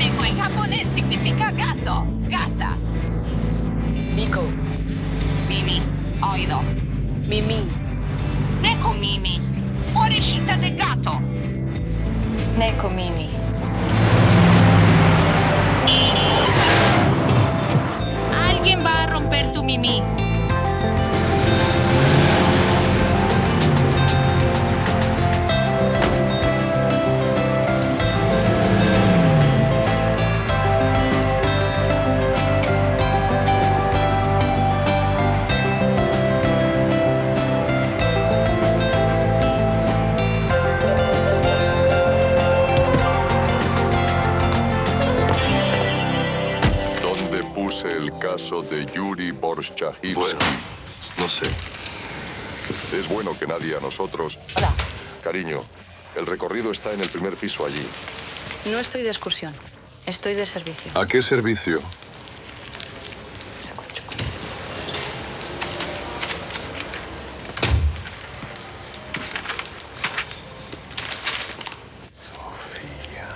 Neko en japonés significa gato, gata. Nico. Mimi, oído. Mimi. Neko Mimi, orejita de gato. Neko Mimi. Alguien va a romper tu Mimi. ¿Dónde puse el caso de Yuri Borshchahivsky? Bueno, no sé. Es bueno que nadie a nosotros... Hola. Cariño, el recorrido está en el primer piso allí. No estoy de excursión. Estoy de servicio. ¿A qué servicio? Sofía,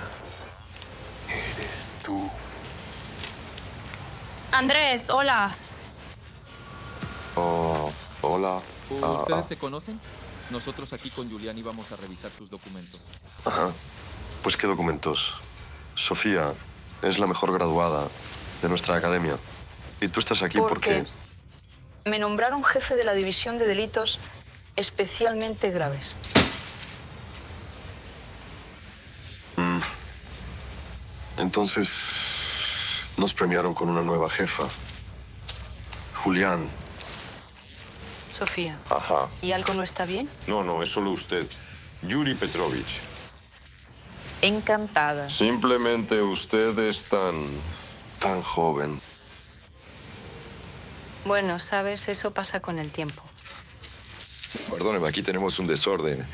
eres tú. Andrés, hola. Oh, hola. ¿Ustedes se conocen? Nosotros aquí con Julián íbamos a revisar sus documentos. Ajá. Pues qué documentos. Sofía es la mejor graduada de nuestra academia. Y tú estás aquí porque... me nombraron jefe de la división de delitos especialmente graves. Entonces nos premiaron con una nueva jefa. Julián. Sofía. Ajá. ¿Y algo no está bien? No, es solo usted. Yuri Petrovich. Encantada. Simplemente usted es Tan joven. Bueno, sabes, eso pasa con el tiempo. Perdóneme, aquí tenemos un desorden.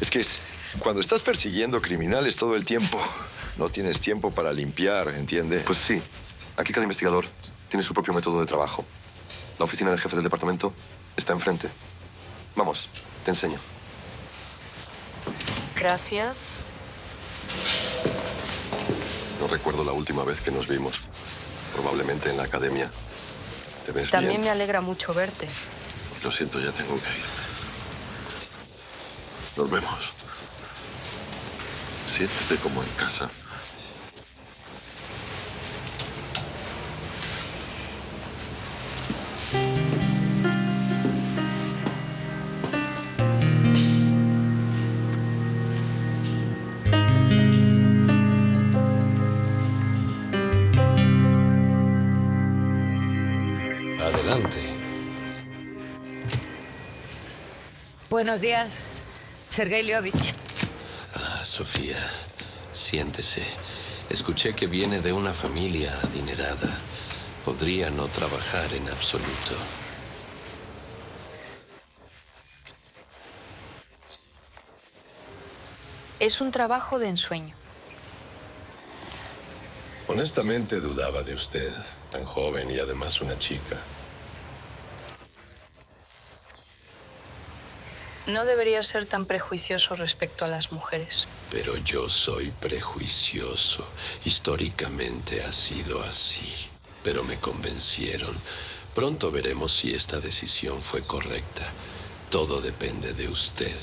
Es que cuando estás persiguiendo criminales todo el tiempo, no tienes tiempo para limpiar, ¿entiende? Pues sí. Aquí cada investigador tiene su propio método de trabajo. La oficina del jefe del departamento está enfrente. Vamos, te enseño. Gracias. No recuerdo la última vez que nos vimos. Probablemente en la academia. ¿Te ves También bien? me alegra mucho verte. Lo siento, ya tengo que ir. Nos vemos. Siéntete como en casa. Adelante. Buenos días, Sergei Leovich. Sofía, siéntese. Escuché que viene de una familia adinerada. Podría no trabajar en absoluto. Es un trabajo de ensueño. Honestamente dudaba de usted, tan joven y además una chica. No debería ser tan prejuicioso respecto a las mujeres. Pero yo soy prejuicioso. Históricamente ha sido así. Pero me convencieron. Pronto veremos si esta decisión fue correcta. Todo depende de usted.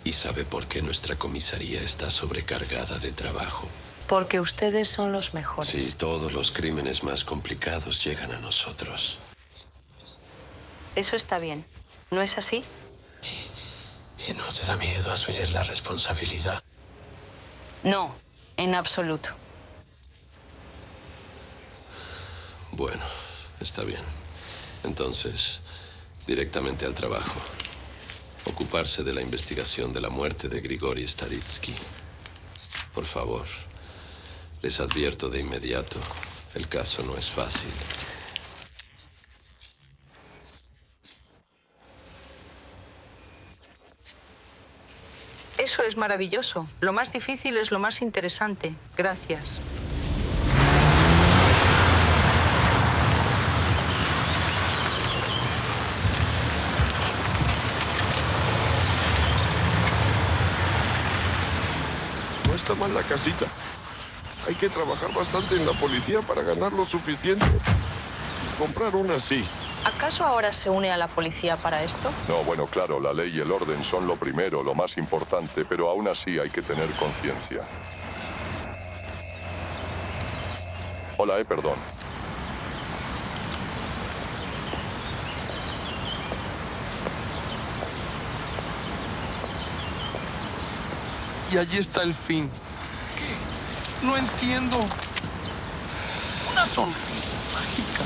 ¿Y sabe por qué nuestra comisaría está sobrecargada de trabajo? Porque ustedes son los mejores. Sí, todos los crímenes más complicados llegan a nosotros. Eso está bien. ¿No es así? ¿Y no te da miedo asumir la responsabilidad? No, en absoluto. Bueno, está bien. Entonces, directamente al trabajo. Ocuparse de la investigación de la muerte de Grigori Staritsky. Por favor, les advierto de inmediato, el caso no es fácil. Eso es maravilloso. Lo más difícil es lo más interesante. Gracias. No está mal la casita. Hay que trabajar bastante en la policía para ganar lo suficiente. Comprar una sí. ¿Acaso ahora se une a la policía para esto? No, bueno, claro, la ley y el orden son lo primero, lo más importante, pero aún así hay que tener conciencia. Hola, perdón. Y allí está el fin. ¿Qué? No entiendo. Una sonrisa mágica.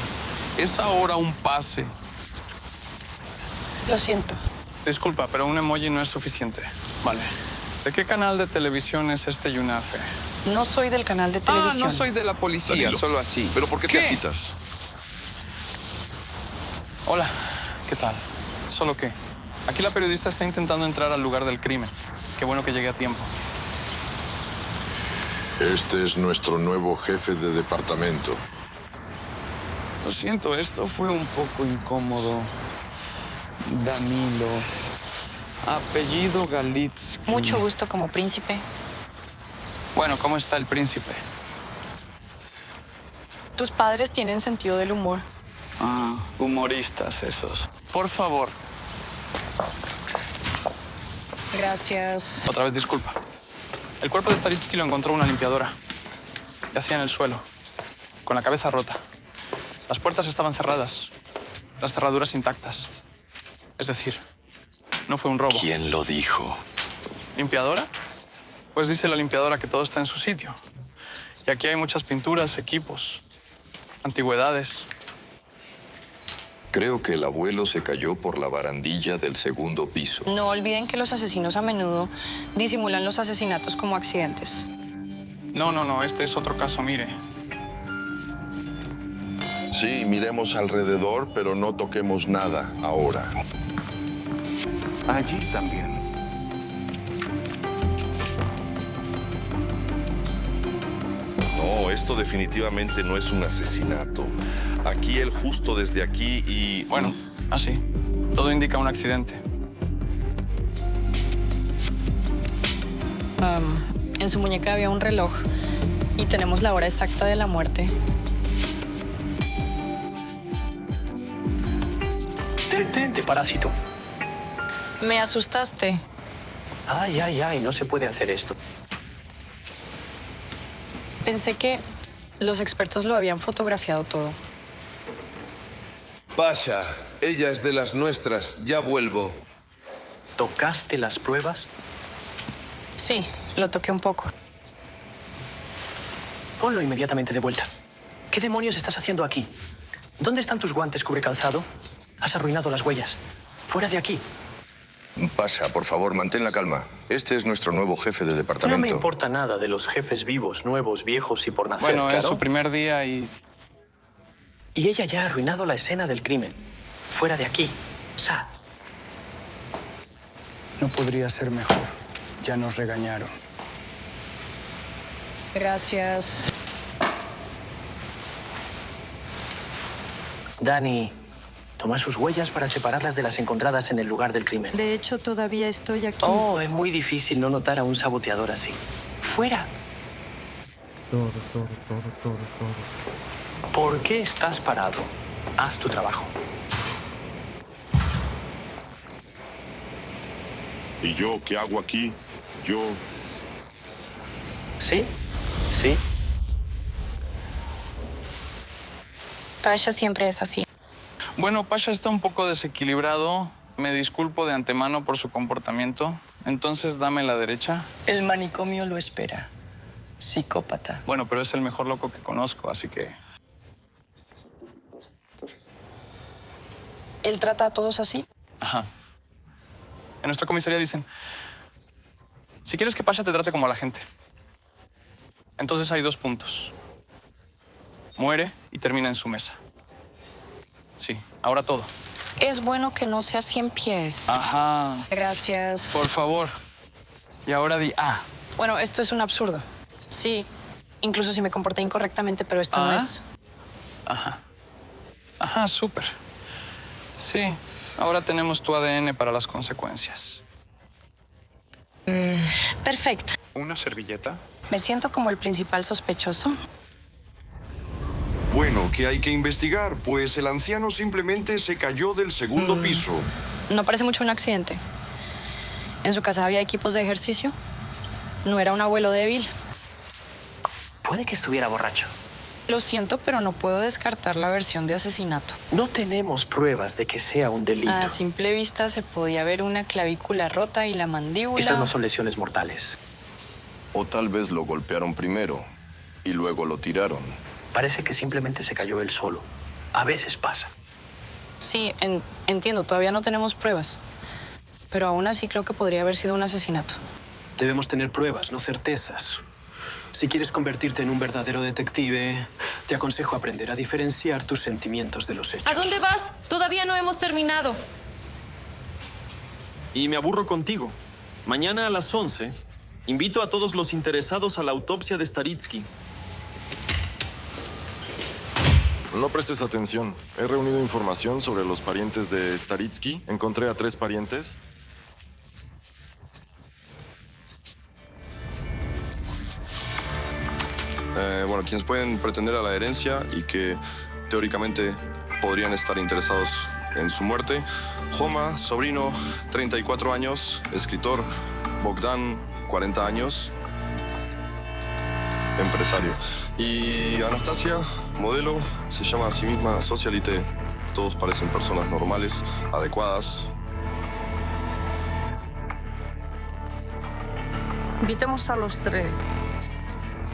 Es ahora un pase. Lo siento. Disculpa, pero un emoji no es suficiente. Vale. ¿De qué canal de televisión es este Yunafe? No soy del canal de televisión. No soy de la policía, Danilo, solo así. ¿Pero por qué te agitas? Hola, ¿qué tal? Solo que aquí la periodista está intentando entrar al lugar del crimen. Qué bueno que llegué a tiempo. Este es nuestro nuevo jefe de departamento. Lo siento, esto fue un poco incómodo. Danilo. Apellido Galitsky. Mucho gusto como príncipe. Bueno, ¿cómo está el príncipe? Tus padres tienen sentido del humor. Ah, humoristas esos. Por favor. Gracias. Otra vez disculpa. El cuerpo de Staritsky lo encontró una limpiadora. Yacía en el suelo, con la cabeza rota. Las puertas estaban cerradas, las cerraduras intactas. Es decir, no fue un robo. ¿Quién lo dijo? ¿Limpiadora? Pues dice la limpiadora que todo está en su sitio. Y aquí hay muchas pinturas, equipos, antigüedades. Creo que el abuelo se cayó por la barandilla del segundo piso. No olviden que los asesinos a menudo disimulan los asesinatos como accidentes. No, este es otro caso, mire. Sí, miremos alrededor, pero no toquemos nada ahora. Allí también. No, esto definitivamente no es un asesinato. Aquí el justo desde aquí y... Bueno, así. Todo indica un accidente. En su muñeca había un reloj y tenemos la hora exacta de la muerte. Detente, parásito. Me asustaste. Ay, no se puede hacer esto. Pensé que los expertos lo habían fotografiado todo. Pasha, ella es de las nuestras. Ya vuelvo. ¿Tocaste las pruebas? Sí, lo toqué un poco. Ponlo inmediatamente de vuelta. ¿Qué demonios estás haciendo aquí? ¿Dónde están tus guantes cubre calzado? Has arruinado las huellas. Fuera de aquí. Pasha, por favor, mantén la calma. Este es nuestro nuevo jefe de No departamento. me importa nada de los jefes vivos, nuevos, viejos y por nacer, Bueno, es ¿claro? su primer día y... Y ella ya ha arruinado la escena del crimen. Fuera de aquí. Sad. No podría ser mejor. Ya nos regañaron. Gracias. Dani, toma sus huellas para separarlas de las encontradas en el lugar del crimen. De hecho, todavía estoy aquí. Oh, es muy difícil no notar a un saboteador así. ¡Fuera! ¿Por qué estás parado? Haz tu trabajo. ¿Y yo qué hago aquí? Yo... ¿Sí? Sí. Pasha siempre es así. Bueno, Pasha está un poco desequilibrado. Me disculpo de antemano por su comportamiento. Entonces, dame la derecha. El manicomio lo espera. Psicópata. Bueno, pero es el mejor loco que conozco, así que... ¿Él trata a todos así? Ajá. En nuestra comisaría dicen... Si quieres que Pasha te trate como a la gente. Entonces hay 2 puntos. Muere y termina en su mesa. Sí, ahora todo. Es bueno que no sea 100 pies. Ajá. Gracias. Por favor. Y ahora di A. Bueno, esto es un absurdo. Sí, incluso si me comporté incorrectamente, pero esto no es. Ajá. Ajá, súper. Sí, ahora tenemos tu ADN para las consecuencias. Perfecto. ¿Una servilleta? Me siento como el principal sospechoso. Bueno, ¿qué hay que investigar? Pues el anciano simplemente se cayó del segundo piso. No parece mucho un accidente. En su casa había equipos de ejercicio. No era un abuelo débil. Puede que estuviera borracho. Lo siento, pero no puedo descartar la versión de asesinato. No tenemos pruebas de que sea un delito. A simple vista se podía ver una clavícula rota y la mandíbula. Estas no son lesiones mortales. O tal vez lo golpearon primero y luego lo tiraron. Parece que simplemente se cayó él solo. A veces pasa. Sí, entiendo, todavía no tenemos pruebas. Pero aún así creo que podría haber sido un asesinato. Debemos tener pruebas, no certezas. Si quieres convertirte en un verdadero detective, te aconsejo aprender a diferenciar tus sentimientos de los hechos. ¿A dónde vas? Todavía no hemos terminado. Y me aburro contigo. Mañana a las 11, invito a todos los interesados a la autopsia de Staritsky. No prestes atención. He reunido información sobre los parientes de Staritsky. Encontré a 3 parientes. Bueno, quienes pueden pretender a la herencia y que teóricamente podrían estar interesados en su muerte. Homa, sobrino, 34 años, escritor. Bogdan, 40 años, empresario. Y Anastasia, modelo, se llama a sí misma socialite. Todos parecen personas normales, adecuadas. Invitemos a los 3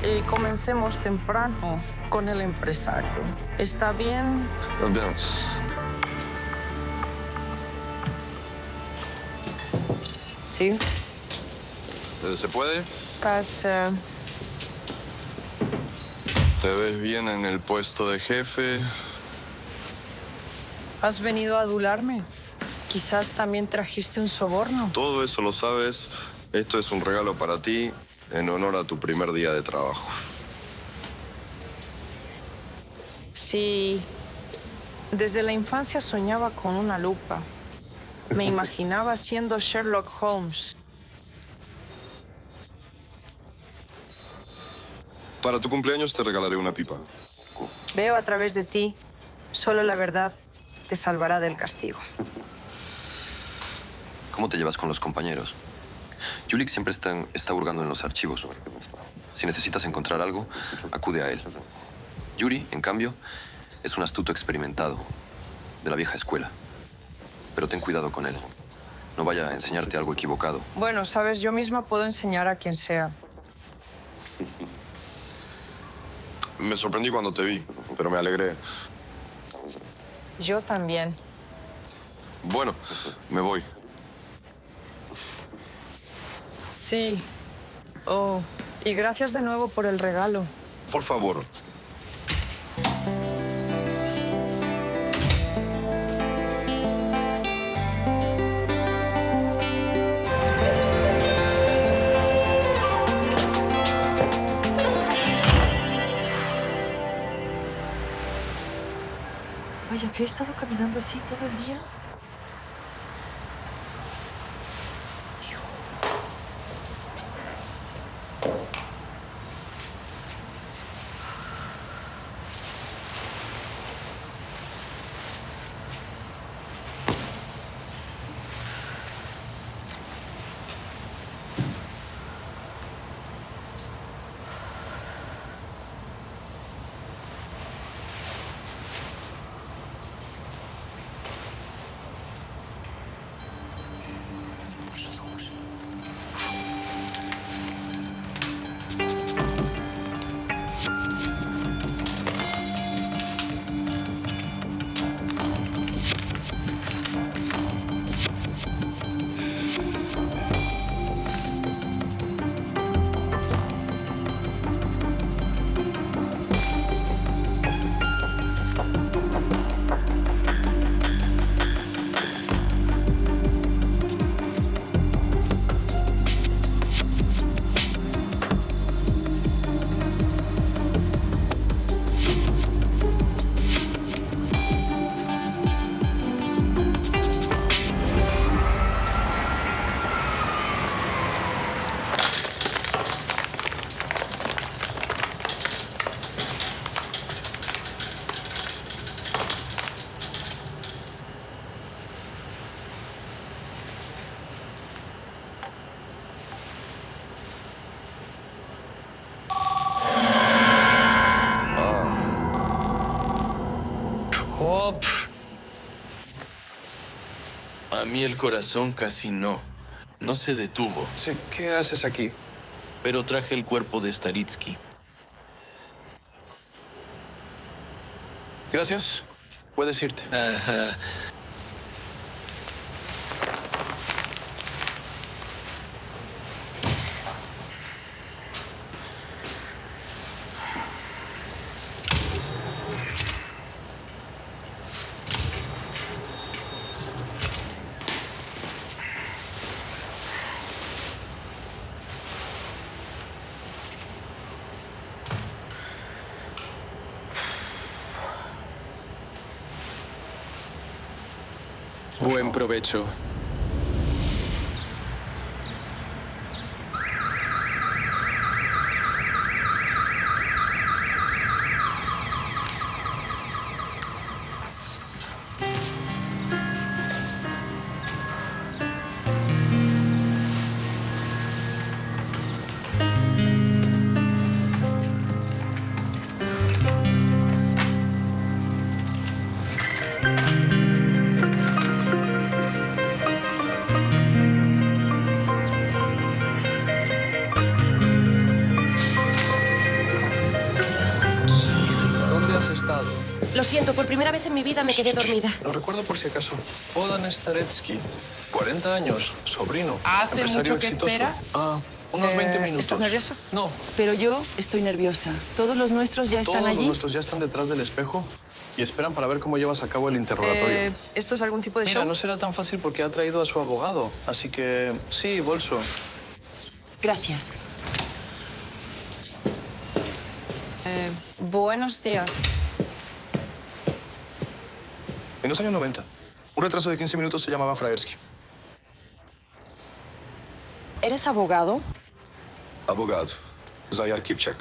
y comencemos temprano con el empresario. ¿Está bien? Bien. Sí. ¿Se puede? Casi. ¿Te ves bien en el puesto de jefe? ¿Has venido a adularme? Quizás también trajiste un soborno. Todo eso lo sabes. Esto es un regalo para ti en honor a tu primer día de trabajo. Sí. Desde la infancia soñaba con una lupa. Me imaginaba siendo Sherlock Holmes. Para tu cumpleaños te regalaré una pipa. Veo a través de ti. Solo la verdad te salvará del castigo. ¿Cómo te llevas con los compañeros? Julik siempre está hurgando en los archivos. Si necesitas encontrar algo, acude a él. Yuri, en cambio, es un astuto experimentado, de la vieja escuela. Pero ten cuidado con él. No vaya a enseñarte algo equivocado. Bueno, sabes, yo misma puedo enseñar a quien sea. Me sorprendí cuando te vi, pero me alegré. Yo también. Bueno, me voy. Sí. Oh, y gracias de nuevo por el regalo. Por favor. Vaya, que he estado caminando así todo el día. mí el corazón casi no se detuvo. Sí, ¿qué haces aquí? Pero traje el cuerpo de Staritsky. Gracias. Puedes irte. Ajá. Buen provecho. Lo siento, por primera vez en mi vida me quedé dormida. Lo recuerdo por si acaso. Bodan Staretsky, 40 años, sobrino. ¿Hace empresario mucho que exitoso. espera? Unos 20 minutos. ¿Estás nervioso? No. Pero yo estoy nerviosa. ¿Todos los nuestros ya están Todos allí? los nuestros ya están detrás del espejo y esperan para ver cómo llevas a cabo el interrogatorio. ¿Esto es algún tipo de Mira, show? no será tan fácil porque ha traído a su abogado. Así que, sí, bolso. Gracias. Buenos días. En los años 90, un retraso de 15 minutos se llamaba Fraersky. ¿Eres abogado? Abogado. Zayar Kipchak.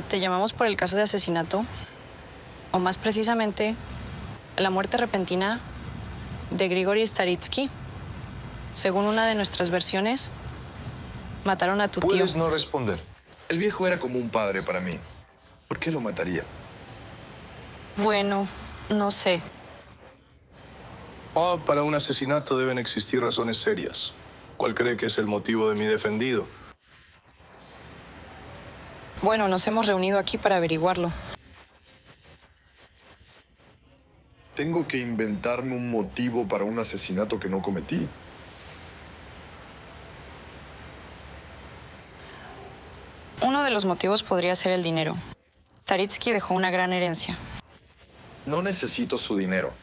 Te llamamos por el caso de asesinato, o más precisamente, la muerte repentina de Grigori Staritsky. Según una de nuestras versiones, mataron a tu tío. Puedes no responder. El viejo era como un padre para mí. ¿Por qué lo mataría? Bueno, no sé. Para un asesinato deben existir razones serias. ¿Cuál cree que es el motivo de mi defendido? Bueno, nos hemos reunido aquí para averiguarlo. Tengo que inventarme un motivo para un asesinato que no cometí. Uno de los motivos podría ser el dinero. Staritsky dejó una gran herencia. No necesito su dinero.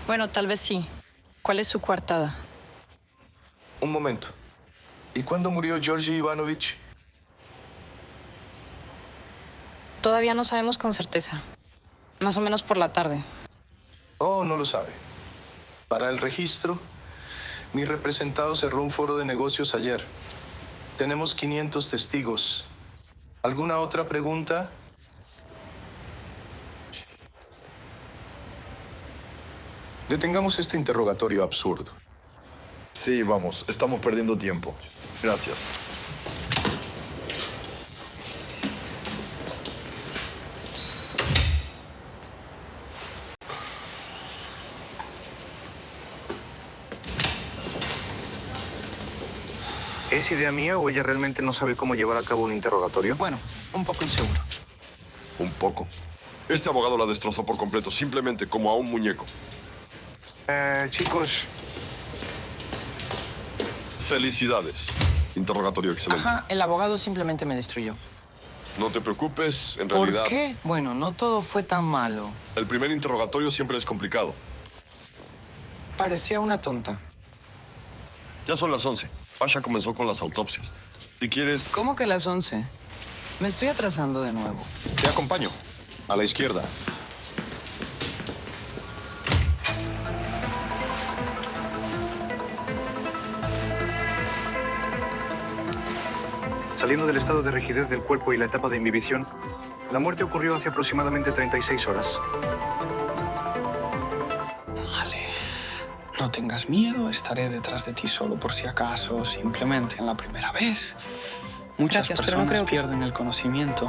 Bueno, tal vez sí. ¿Cuál es su coartada? Un momento. ¿Y cuándo murió Georgi Ivanovich? Todavía no sabemos con certeza. Más o menos por la tarde. Oh, no lo sabe. Para el registro, mi representado cerró un foro de negocios ayer. Tenemos 500 testigos. ¿Alguna otra pregunta? Detengamos este interrogatorio absurdo. Sí, vamos. Estamos perdiendo tiempo. Gracias. ¿Es idea mía o ella realmente no sabe cómo llevar a cabo un interrogatorio? Bueno, un poco inseguro. Un poco. Este abogado la destrozó por completo, simplemente como a un muñeco. Chicos. Felicidades. Interrogatorio excelente. Ajá, el abogado simplemente me destruyó. No te preocupes, en ¿Por realidad... qué? Bueno, no todo fue tan malo. El primer interrogatorio siempre es complicado. Parecía una tonta. Ya son las 11. Pasha comenzó con las autopsias. Si quieres... ¿Cómo que las 11? Me estoy atrasando de nuevo. Te acompaño. A la izquierda. Saliendo del estado de rigidez del cuerpo y la etapa de inhibición, la muerte ocurrió hace aproximadamente 36 horas. Vale. No tengas miedo, estaré detrás de ti solo por si acaso, simplemente en la primera vez. Muchas Gracias, pero no personas creo que- pierden el conocimiento.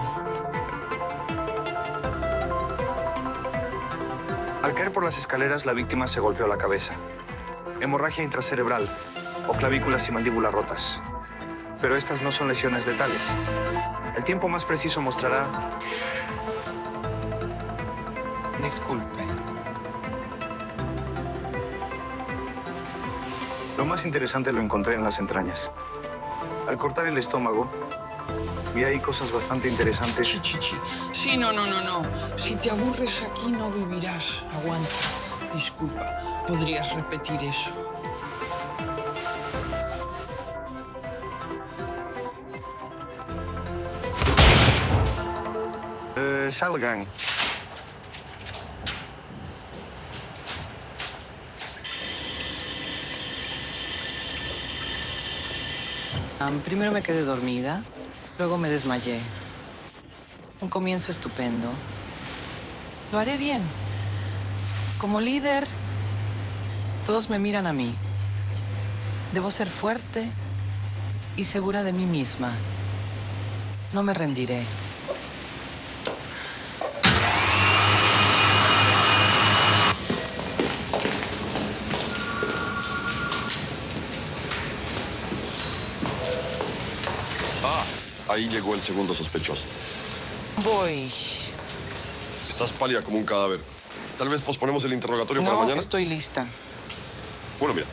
Al caer por las escaleras, la víctima se golpeó la cabeza. Hemorragia intracerebral o clavículas y mandíbulas rotas. Pero estas no son lesiones letales. El tiempo más preciso mostrará... Disculpe. Lo más interesante lo encontré en las entrañas. Al cortar el estómago, vi ahí cosas bastante interesantes. Sí, no. Si te aburres aquí, no vivirás. Aguanta. Disculpa, ¿podrías repetir eso? Salgan. Primero me quedé dormida, luego me desmayé. Un comienzo estupendo. Lo haré bien. Como líder, todos me miran a mí. Debo ser fuerte y segura de mí misma. No me rendiré. Ahí llegó el segundo sospechoso. Voy. Estás pálida como un cadáver. Tal vez posponemos el interrogatorio para No, mañana. estoy lista. Bueno, mira.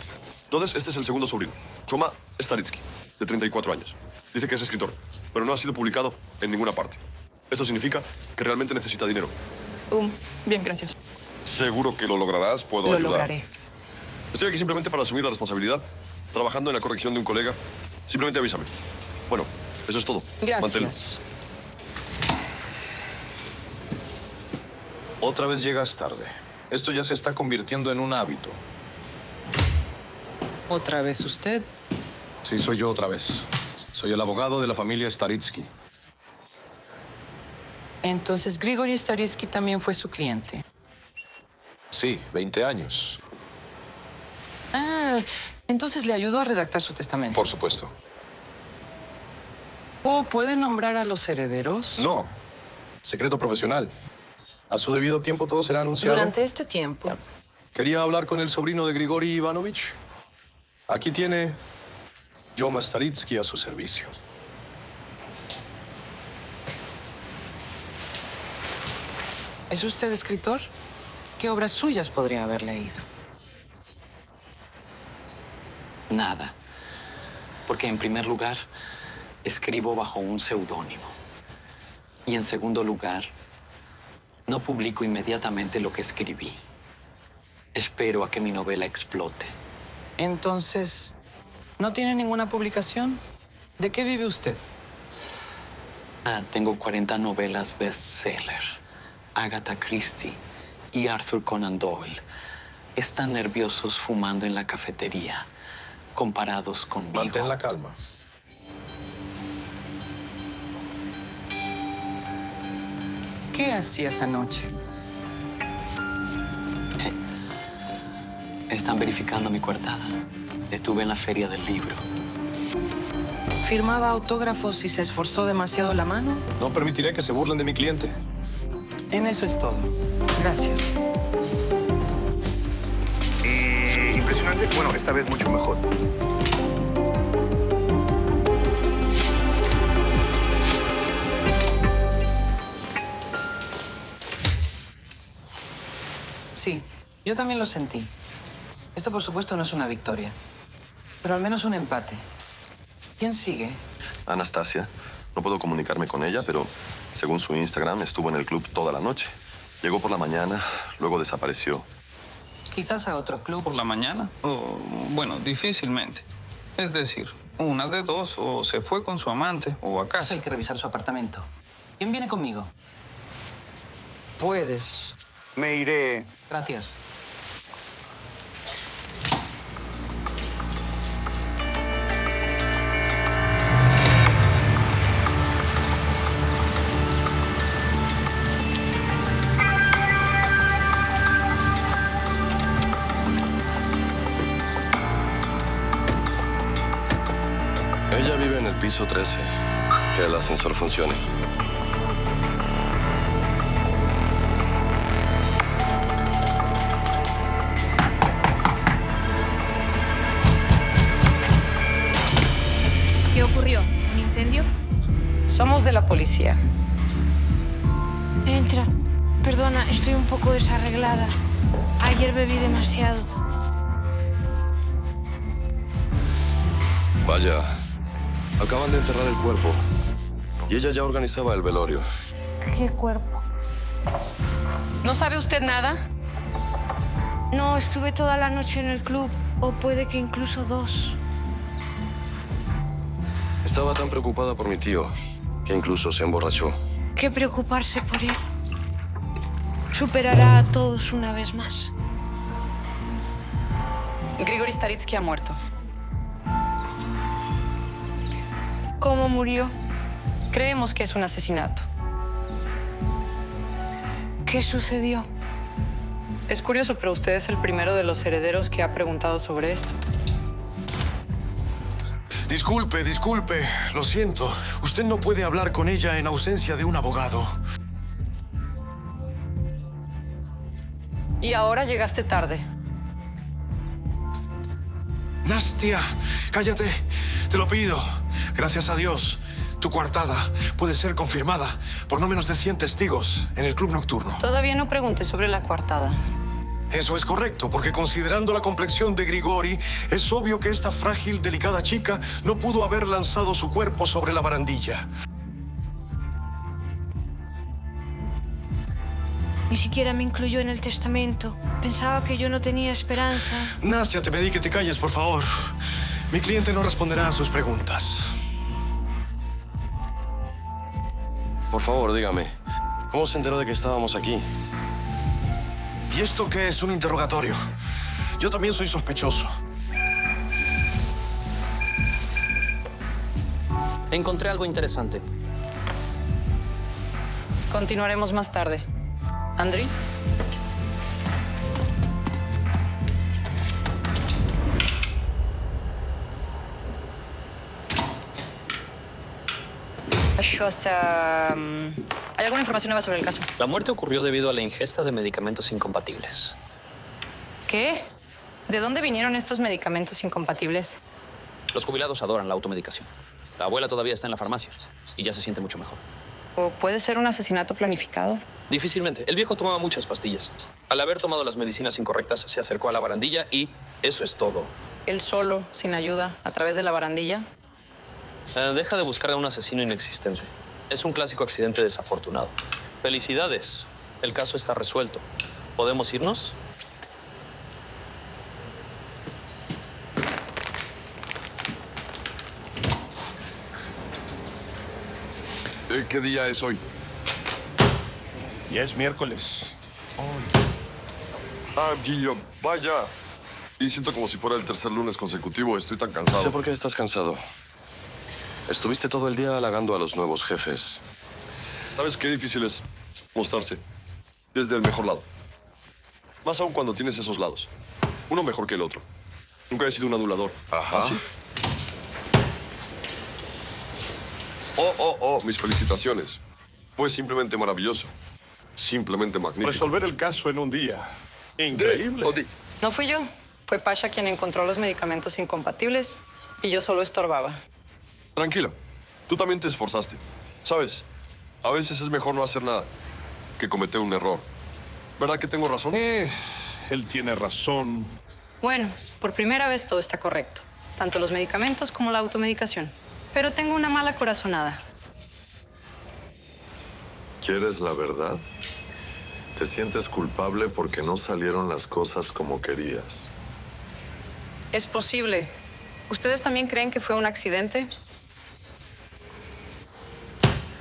Entonces, este es el segundo sobrino. Choma Staritsky, de 34 años. Dice que es escritor, pero no ha sido publicado en ninguna parte. Esto significa que realmente necesita dinero. Bien, gracias. ¿Seguro que lo lograrás? ¿Puedo Lo ayudar? lograré. Estoy aquí simplemente para asumir la responsabilidad. Trabajando en la corrección de un colega. Simplemente avísame. Bueno, eso es todo. Mantelo. Otra vez llegas tarde. Esto ya se está convirtiendo en un hábito. ¿Otra vez usted? Sí, soy yo otra vez. Soy el abogado de la familia Staritsky. Entonces, Grigori Staritsky también fue su cliente. Sí, 20 años. Entonces le ayudó a redactar su testamento. Por supuesto. ¿O puede nombrar a los herederos? No. Secreto profesional. A su debido tiempo todo será anunciado. Durante este tiempo. Quería hablar con el sobrino de Grigori Ivanovich. Aquí tiene Yoma Staritsky a su servicio. ¿Es usted escritor? ¿Qué obras suyas podría haber leído? Nada. Porque en primer lugar, escribo bajo un seudónimo. Y en segundo lugar, no publico inmediatamente lo que escribí. Espero a que mi novela explote. Entonces, ¿no tiene ninguna publicación? ¿De qué vive usted? Tengo 40 novelas bestseller. Agatha Christie y Arthur Conan Doyle están nerviosos fumando en la cafetería, comparados conmigo. Mantén la calma. ¿Qué hacías anoche? Están verificando mi coartada. Estuve en la feria del libro. ¿Firmaba autógrafos y se esforzó demasiado la mano? No permitiré que se burlen de mi cliente. En eso es todo. Gracias. Impresionante. Bueno, esta vez mucho mejor. Sí, yo también lo sentí. Esto, por supuesto, no es una victoria, pero al menos un empate. ¿Quién sigue? Anastasia. No puedo comunicarme con ella, pero según su Instagram estuvo en el club toda la noche. Llegó por la mañana, luego desapareció. Quizás a otro club. ¿Por la mañana? Bueno, difícilmente. Es decir, una de dos, o se fue con su amante o a casa. Hay que revisar su apartamento. ¿Quién viene conmigo? Puedes. Me iré. Gracias. Piso 13. Que el ascensor funcione. ¿Qué ocurrió? ¿Un incendio? Somos de la policía. Entra. Perdona, estoy un poco desarreglada. Ayer bebí demasiado. Vaya, acaban de enterrar el cuerpo. Y ella ya organizaba el velorio. ¿Qué cuerpo? ¿No sabe usted nada? No, estuve toda la noche en el club. O puede que incluso 2. Estaba tan preocupada por mi tío que incluso se emborrachó. ¿Qué preocuparse por él? Superará a todos una vez más. Grigori Staritsky ha muerto. ¿Cómo murió? Creemos que es un asesinato. ¿Qué sucedió? Es curioso, pero usted es el primero de los herederos que ha preguntado sobre esto. Disculpe, disculpe. Lo siento. Usted no puede hablar con ella en ausencia de un abogado. Y ahora llegaste tarde. Nastia, cállate. Te lo pido. Gracias a Dios, tu coartada puede ser confirmada por no menos de 100 testigos en el club nocturno. Todavía no pregunté sobre la coartada. Eso es correcto, porque considerando la complexión de Grigori, es obvio que esta frágil, delicada chica no pudo haber lanzado su cuerpo sobre la barandilla. Ni siquiera me incluyó en el testamento. Pensaba que yo no tenía esperanza. Nastia, te pedí que te calles, por favor. Mi cliente no responderá a sus preguntas. Por favor, dígame, ¿cómo se enteró de que estábamos aquí? ¿Y esto qué es? Un interrogatorio. Yo también soy sospechoso. Encontré algo interesante. Continuaremos más tarde. ¿Andri? ¿Hay alguna información nueva sobre el caso? La muerte ocurrió debido a la ingesta de medicamentos incompatibles. ¿Qué? ¿De dónde vinieron estos medicamentos incompatibles? Los jubilados adoran la automedicación. La abuela todavía está en la farmacia y ya se siente mucho mejor. ¿O puede ser un asesinato planificado? Difícilmente. El viejo tomaba muchas pastillas. Al haber tomado las medicinas incorrectas, se acercó a la barandilla y eso es todo. Él solo, sin ayuda, a través de la barandilla. Deja de buscar a un asesino inexistente. Es un clásico accidente desafortunado. Felicidades. El caso está resuelto. ¿Podemos irnos? ¿Qué día es hoy? Ya es miércoles. Ah, Guillo, vaya. Y siento como si fuera el tercer lunes consecutivo. Estoy tan cansado. Sé por qué estás cansado. Estuviste todo el día halagando a los nuevos jefes. ¿Sabes qué difícil es mostrarse desde el mejor lado? Más aún cuando tienes esos lados. Uno mejor que el otro. Nunca he sido un adulador. Ajá. ¿Ah, sí? Mis felicitaciones. Fue simplemente maravilloso. Simplemente magnífico. Resolver el caso en un día. Increíble. No fui yo. Fue Pasha quien encontró los medicamentos incompatibles y yo solo estorbaba. Tranquila. Tú también te esforzaste. ¿Sabes? A veces es mejor no hacer nada que cometer un error. ¿Verdad que tengo razón? Él tiene razón. Bueno, por primera vez todo está correcto. Tanto los medicamentos como la automedicación. Pero tengo una mala corazonada. ¿Quieres la verdad? Te sientes culpable porque no salieron las cosas como querías. Es posible. ¿Ustedes también creen que fue un accidente?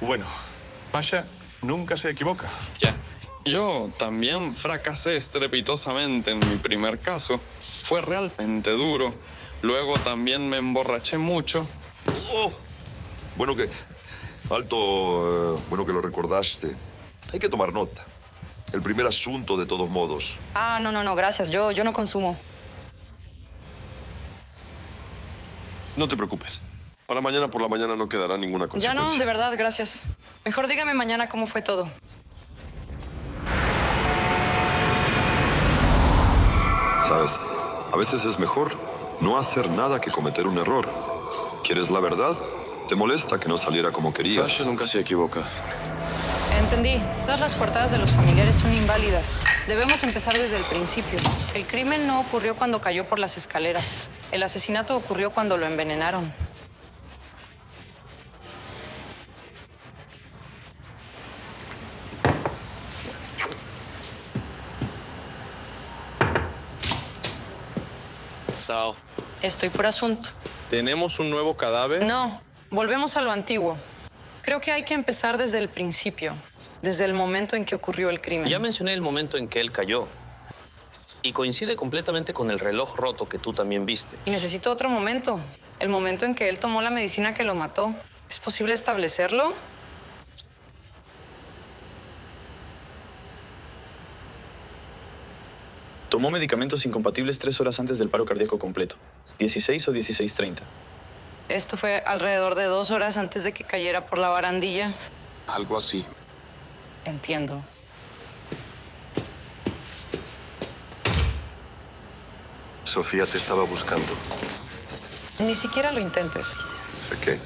Bueno, Pasha nunca se equivoca. Ya. Yo también fracasé estrepitosamente en mi primer caso. Fue realmente duro. Luego también me emborraché mucho. Oh, bueno que... Alto, bueno que lo recordaste. Hay que tomar nota. El primer asunto, de todos modos. Ah, no, gracias. Yo no consumo. No te preocupes. Para mañana por la mañana no quedará ninguna Ya consecuencia. no, de verdad, gracias. Mejor dígame mañana cómo fue todo. Sabes, a veces es mejor no hacer nada que cometer un error. ¿Quieres la verdad? ¿Te molesta que no saliera como querías? Flash nunca se equivoca. Entendí. Todas las coartadas de los familiares son inválidas. Debemos empezar desde el principio. El crimen no ocurrió cuando cayó por las escaleras. El asesinato ocurrió cuando lo envenenaron. Sao, Estoy por asunto. ¿tenemos un nuevo cadáver? No, volvemos a lo antiguo. Creo que hay que empezar desde el principio, desde el momento en que ocurrió el crimen. Ya mencioné el momento en que él cayó. Y coincide completamente con el reloj roto que tú también viste. Y necesito otro momento, el momento en que él tomó la medicina que lo mató. ¿Es posible establecerlo? Tomó medicamentos incompatibles 3 horas antes del paro cardíaco completo. 16 o 16:30. Esto fue alrededor de 2 horas antes de que cayera por la barandilla. Algo así. Entiendo. Sofía te estaba buscando. Ni siquiera lo intentes. ¿Sé qué?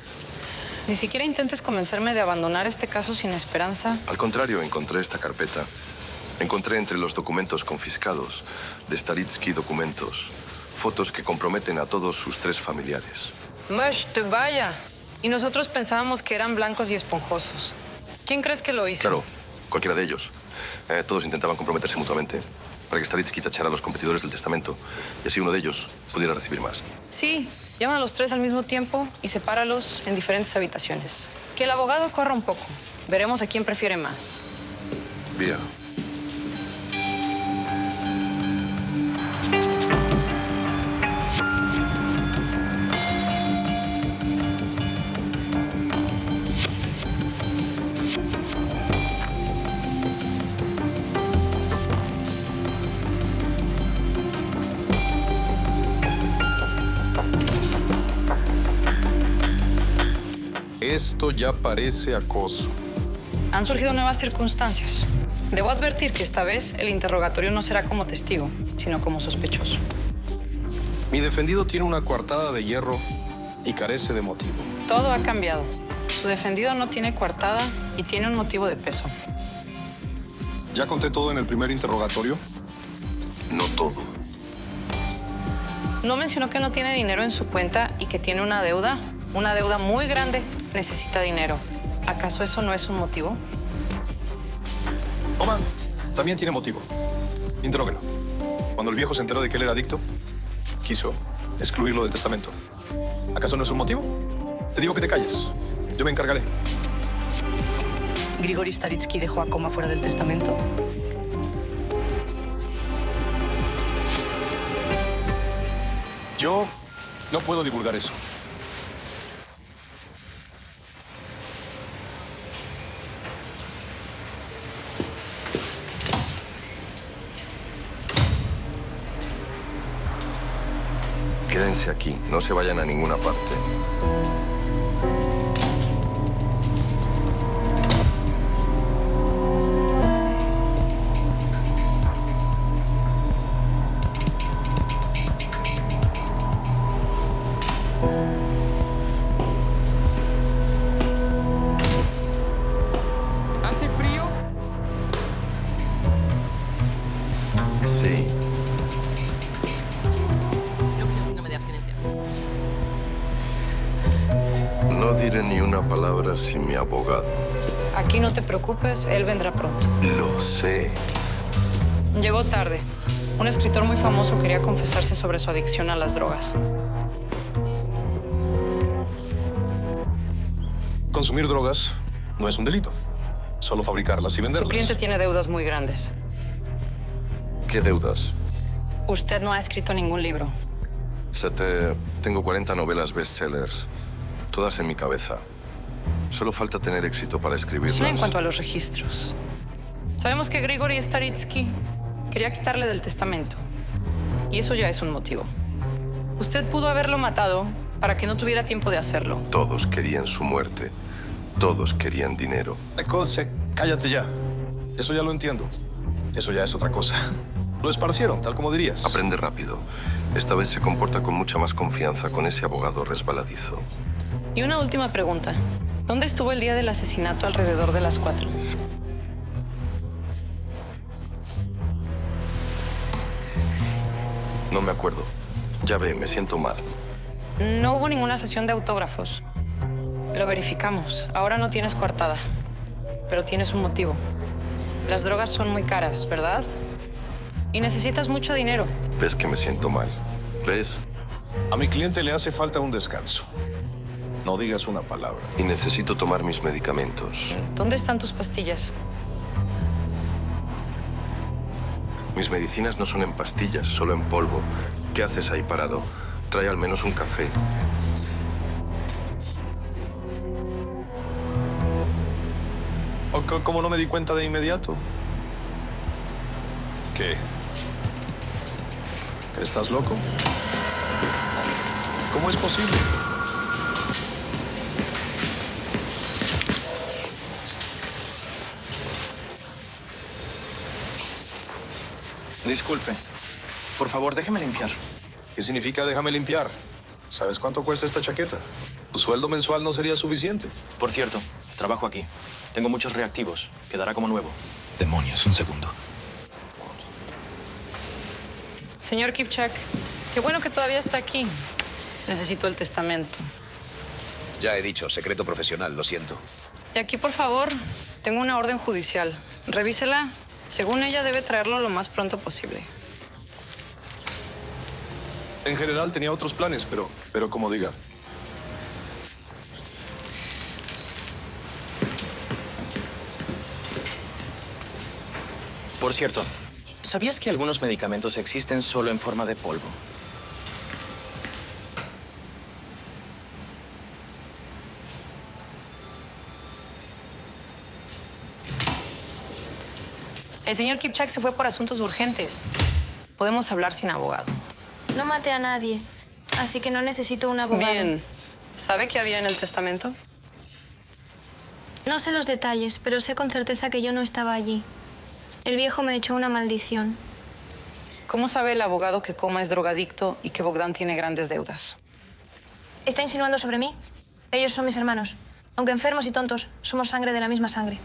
Ni siquiera intentes convencerme de abandonar este caso sin esperanza. Al contrario, encontré esta carpeta. Encontré entre los documentos confiscados de Staritsky documentos, fotos que comprometen a todos sus 3 familiares. Vaya. Y nosotros pensábamos que eran blancos y esponjosos. ¿Quién crees que lo hizo? Claro, cualquiera de ellos. Todos intentaban comprometerse mutuamente para que Staritsky tachara a los competidores del testamento y así uno de ellos pudiera recibir más. Sí, llama a los 3 al mismo tiempo y sepáralos en diferentes habitaciones. Que el abogado corra un poco. Veremos a quién prefiere más. Vía. Esto ya parece acoso. Han surgido nuevas circunstancias. Debo advertir que esta vez el interrogatorio no será como testigo, sino como sospechoso. Mi defendido tiene una coartada de hierro y carece de motivo. Todo ha cambiado. Su defendido no tiene coartada y tiene un motivo de peso. ¿Ya conté todo en el primer interrogatorio? No todo. No mencionó que no tiene dinero en su cuenta y que tiene una deuda muy grande. Necesita dinero. ¿Acaso eso no es un motivo? Oma, también tiene motivo. Interróguelo. Cuando el viejo se enteró de que él era adicto, quiso excluirlo del testamento. ¿Acaso no es un motivo? Te digo que te calles. Yo me encargaré. ¿Grigori Staritsky dejó a Coma fuera del testamento? Yo no puedo divulgar eso. Quédense aquí, no se vayan a ninguna parte. ¿Hace frío? Sí. Creo que es el síndrome de abstinencia. No diré ni una palabra sin mi abogado. Aquí no te preocupes, él vendrá pronto. Lo sé. Llegó tarde. Un escritor muy famoso quería confesarse sobre su adicción a las drogas. Consumir drogas no es un delito. Solo fabricarlas y Su venderlas. cliente tiene deudas muy grandes. ¿Qué deudas? Usted no ha escrito ningún libro. Tengo 40 novelas bestsellers, todas en mi cabeza. Solo falta tener éxito para escribirlas. Sí, en cuanto a los registros. Sabemos que Grigori Staritsky quería quitarle del testamento. Y eso ya es un motivo. Usted pudo haberlo matado para que no tuviera tiempo de hacerlo. Todos querían su muerte. Todos querían dinero. Cállate ya. Eso ya lo entiendo. Eso ya es otra cosa. Lo esparcieron, tal como dirías. Aprende rápido. Esta vez se comporta con mucha más confianza con ese abogado resbaladizo. Y una última pregunta. ¿Dónde estuvo el día del asesinato alrededor de las 4? No me acuerdo. Ya ve, me siento mal. No hubo ninguna sesión de autógrafos. Lo verificamos. Ahora no tienes coartada. Pero tienes un motivo. Las drogas son muy caras, ¿verdad? Y necesitas mucho dinero. ¿Ves que me siento mal? ¿Ves? A mi cliente le hace falta un descanso. No digas una palabra. Y necesito tomar mis medicamentos. ¿Dónde están tus pastillas? Mis medicinas no son en pastillas, solo en polvo. ¿Qué haces ahí parado? Trae al menos un café. ¿Cómo no me di cuenta de inmediato? ¿Qué? ¿Estás loco? ¿Cómo es posible? Disculpe. Por favor, déjeme limpiar. ¿Qué significa déjame limpiar? ¿Sabes cuánto cuesta esta chaqueta? Tu sueldo mensual no sería suficiente. Por cierto, trabajo aquí. Tengo muchos reactivos. Quedará como nuevo. Demonios, un segundo. Señor Kipchak, qué bueno que todavía está aquí. Necesito el testamento. Ya he dicho, secreto profesional, lo siento. Y aquí, por favor, tengo una orden judicial. Revísela. Según ella, debe traerlo lo más pronto posible. En general tenía otros planes, pero como diga. Por cierto, ¿sabías que algunos medicamentos existen solo en forma de polvo? El señor Kipchak se fue por asuntos urgentes. Podemos hablar sin abogado. No maté a nadie, así que no necesito un abogado. Bien. ¿Sabe qué había en el testamento? No sé los detalles, pero sé con certeza que yo no estaba allí. El viejo me echó una maldición. ¿Cómo sabe el abogado que Coma es drogadicto y que Bogdan tiene grandes deudas? ¿Está insinuando sobre mí? Ellos son mis hermanos. Aunque enfermos y tontos, somos sangre de la misma sangre.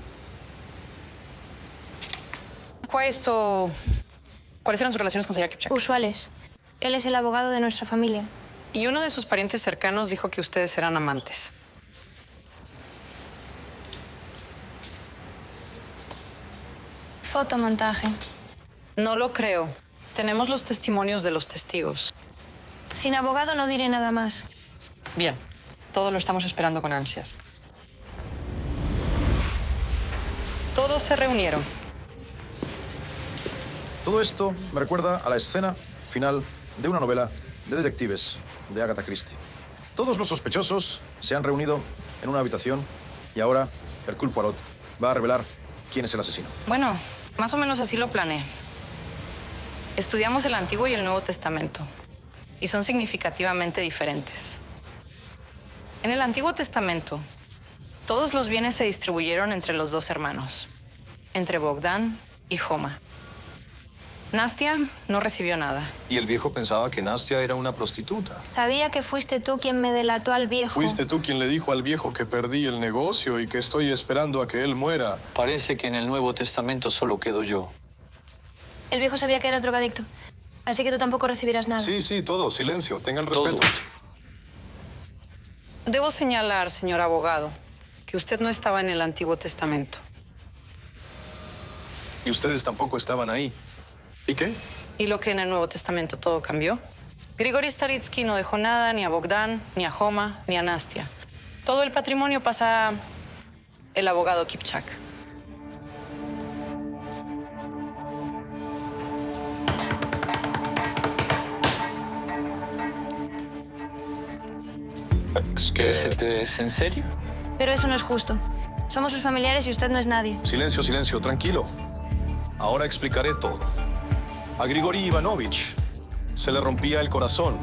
¿Cuáles eran sus relaciones con el señor Kipchak? Usuales. Él es el abogado de nuestra familia. Y uno de sus parientes cercanos dijo que ustedes eran amantes. Fotomontaje. No lo creo. Tenemos los testimonios de los testigos. Sin abogado no diré nada más. Bien, todo lo estamos esperando con ansias. Todos se reunieron. Todo esto me recuerda a la escena final de una novela de detectives de Agatha Christie. Todos los sospechosos se han reunido en una habitación y ahora Hercule Poirot va a revelar quién es el asesino. Bueno, más o menos así lo planeé. Estudiamos el Antiguo y el Nuevo Testamento y son significativamente diferentes. En el Antiguo Testamento, todos los bienes se distribuyeron entre los dos hermanos, entre Bogdan y Joma. Nastia no recibió nada. Y el viejo pensaba que Nastia era una prostituta. Sabía que fuiste tú quien me delató al viejo. Fuiste tú quien le dijo al viejo que perdí el negocio y que estoy esperando a que él muera. Parece que en el Nuevo Testamento solo quedo yo. El viejo sabía que eras drogadicto, así que tú tampoco recibirás nada. Sí, todo. Silencio. Tengan respeto. Debo señalar, señor abogado, que usted no estaba en el Antiguo Testamento. Y ustedes tampoco estaban ahí. ¿Y qué? Y lo que en el Nuevo Testamento todo cambió. Grigori Staritsky no dejó nada ni a Bogdan, ni a Joma, ni a Nastia. Todo el patrimonio pasa a el abogado Kipchak. ¿Es en serio? Pero eso no es justo. Somos sus familiares y usted no es nadie. Silencio, silencio. Tranquilo. Ahora explicaré todo. A Grigori Ivanovich se le rompía el corazón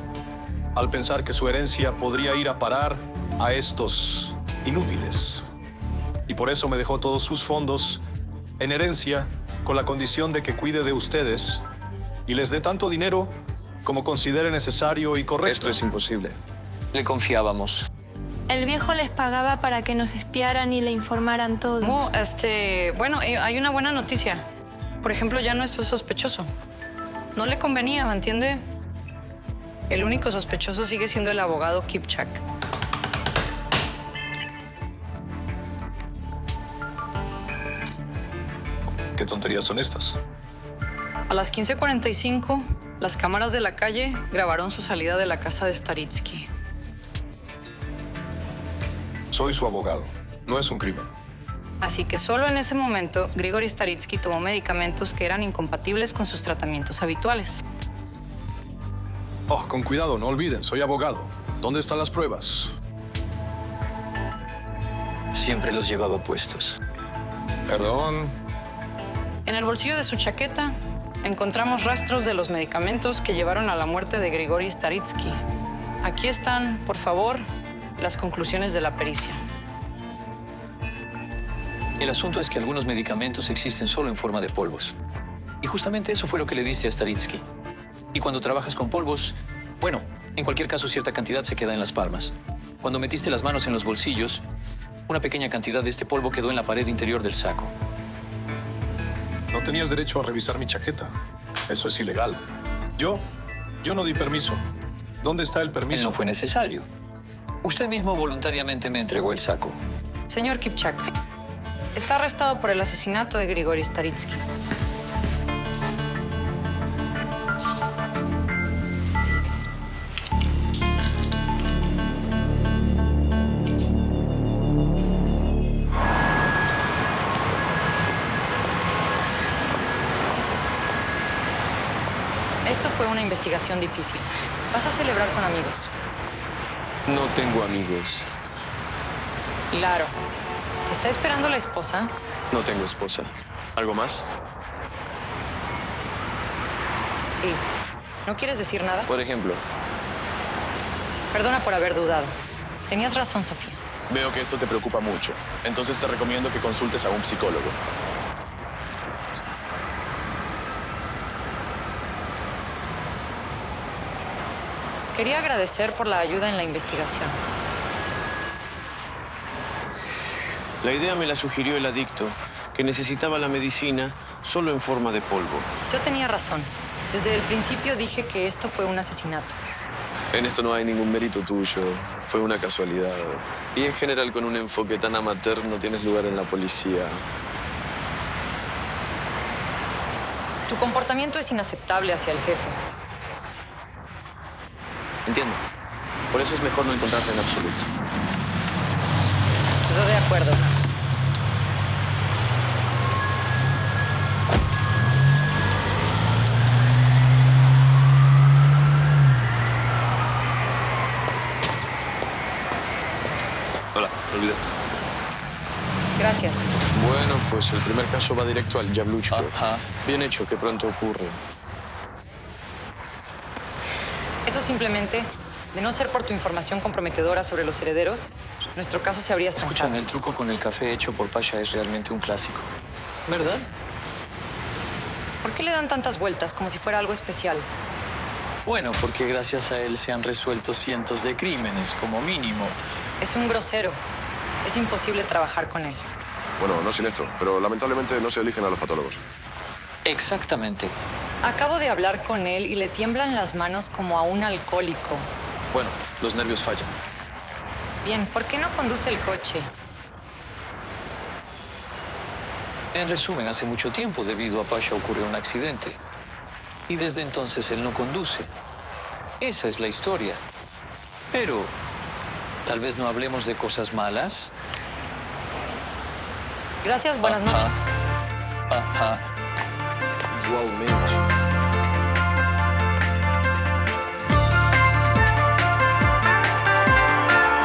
al pensar que su herencia podría ir a parar a estos inútiles. Y por eso me dejó todos sus fondos en herencia con la condición de que cuide de ustedes y les dé tanto dinero como considere necesario y correcto. Esto es imposible. Le confiábamos. El viejo les pagaba para que nos espiaran y le informaran todo. Bueno, hay una buena noticia. Por ejemplo, ya no es sospechoso. No le convenía, ¿me entiende? El único sospechoso sigue siendo el abogado Kipchak. ¿Qué tonterías son estas? A las 15:45, las cámaras de la calle grabaron su salida de la casa de Staritsky. Soy su abogado. No es un crimen. Así que solo en ese momento, Grigori Staritsky tomó medicamentos que eran incompatibles con sus tratamientos habituales. Oh, con cuidado, no olviden, soy abogado. ¿Dónde están las pruebas? Siempre los llevaba puestos. Perdón. En el bolsillo de su chaqueta encontramos rastros de los medicamentos que llevaron a la muerte de Grigori Staritsky. Aquí están, por favor, las conclusiones de la pericia. El asunto es que algunos medicamentos existen solo en forma de polvos. Y justamente eso fue lo que le diste a Staritsky. Y cuando trabajas con polvos, bueno, en cualquier caso cierta cantidad se queda en las palmas. Cuando metiste las manos en los bolsillos, una pequeña cantidad de este polvo quedó en la pared interior del saco. No tenías derecho a revisar mi chaqueta. Eso es ilegal. Yo no di permiso. ¿Dónde está el permiso? No fue necesario. Usted mismo voluntariamente me entregó el saco. Señor Kipchak, está arrestado por el asesinato de Grigori Staritsky. Esto fue una investigación difícil. Vas a celebrar con amigos. No tengo amigos. Claro. ¿Te está esperando la esposa? No tengo esposa. ¿Algo más? Sí. ¿No quieres decir nada? Por ejemplo, Perdona por haber dudado. Tenías razón, Sofía. veo que esto te preocupa mucho. Entonces te recomiendo que consultes a un psicólogo. Quería agradecer por la ayuda en la investigación. La idea me la sugirió el adicto, que necesitaba la medicina solo en forma de polvo. Yo tenía razón. Desde el principio dije que esto fue un asesinato. En esto no hay ningún mérito tuyo. Fue una casualidad. Y en general, con un enfoque tan amateur, no tienes lugar en la policía. Tu comportamiento es inaceptable hacia el jefe. Entiendo. Por eso es mejor no encontrarse en absoluto. Estoy de acuerdo. Hola, me olvidaste. Gracias. Bueno, pues el primer caso va directo al Yabluchko. Ajá. Bien hecho, que pronto ocurre. Eso simplemente, de no ser por tu información comprometedora sobre los herederos, nuestro caso se habría estancado. Escuchan, el truco con el café hecho por Pasha es realmente un clásico. ¿Verdad? ¿Por qué le dan tantas vueltas como si fuera algo especial? Bueno, porque gracias a él se han resuelto cientos de crímenes, como mínimo. Es un grosero. Es imposible trabajar con él. Bueno, no sin esto, pero lamentablemente no se eligen a los patólogos. Exactamente. Acabo de hablar con él y le tiemblan las manos como a un alcohólico. Bueno, los nervios fallan. Bien, ¿por qué no conduce el coche? En resumen, hace mucho tiempo, debido a Pasha, ocurrió un accidente. Y desde entonces él no conduce. Esa es la historia. Pero, tal vez no hablemos de cosas malas. Gracias, buenas noches. Ajá. Igualmente.